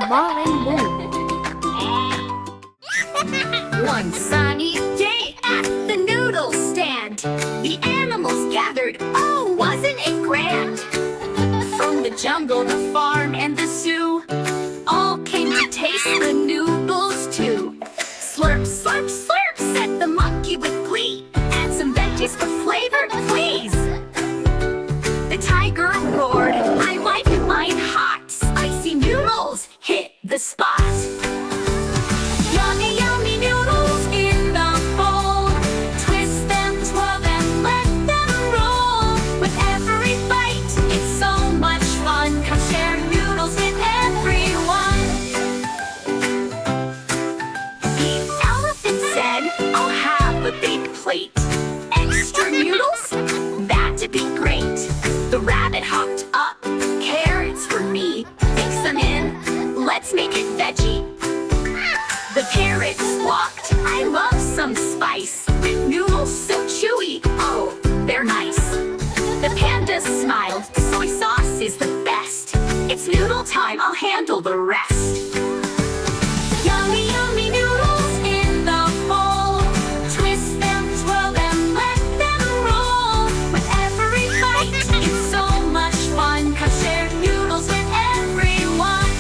Marlin Moon. One sunny day at the noodle stand, the animals gathered. Oh, wasn't it grand? From the jungle, the farm, and the zoo, all came to taste the noodles too. Slurp, slurp, slurp, said the monkey with glee. Add some veggies for flavor, please. The tiger roared, I like mine hot. Spicy noodles hit the spot. Yummy, yummy noodles in the bowl. Twist them, twirl them, let them roll. With every bite, it's so much fun. Come share noodles with everyone. The elephant said, I'll have a big plate. Extra noodles? That'd be great. The rabbit hopped up, carrots for me. Mix them in, let's make it veggie. The parrot squawked, I love some spice. Noodles so chewy, oh, they're nice. The panda smiled, soy sauce is the best. It's noodle time, I'll handle the rest. Yummy, yummy noodles in the bowl. Twist them, twirl them, let them roll. With every bite, it's so much fun. Come share noodles with everyone.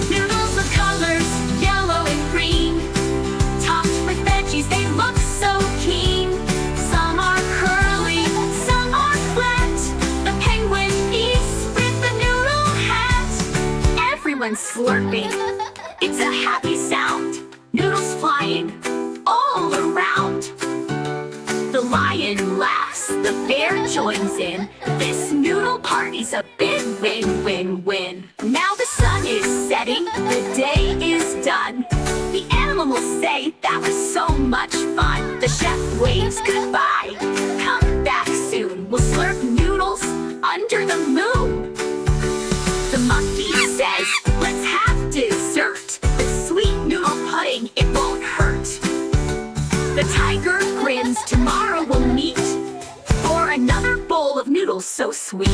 Noodles of colors, yellow and green, topped with veggies, they look so keen. Some are curly, some are flat. The penguin eats with the noodle hat. Everyone's slurping, it's a happy sound. Noodles flying all around. The lion laughs, the bear joins in. This noodle party's a big win-win-win. Now the sun is setting, the day is done. The animals say that was so much fun. The chef waves goodbye, come back soon. We'll slurp noodles under the moon. The monkey says, let's have dessert. The sweet noodle pudding, it won't hurt. The tiger grins, tomorrow we'll meet for another bowl of noodles so sweet.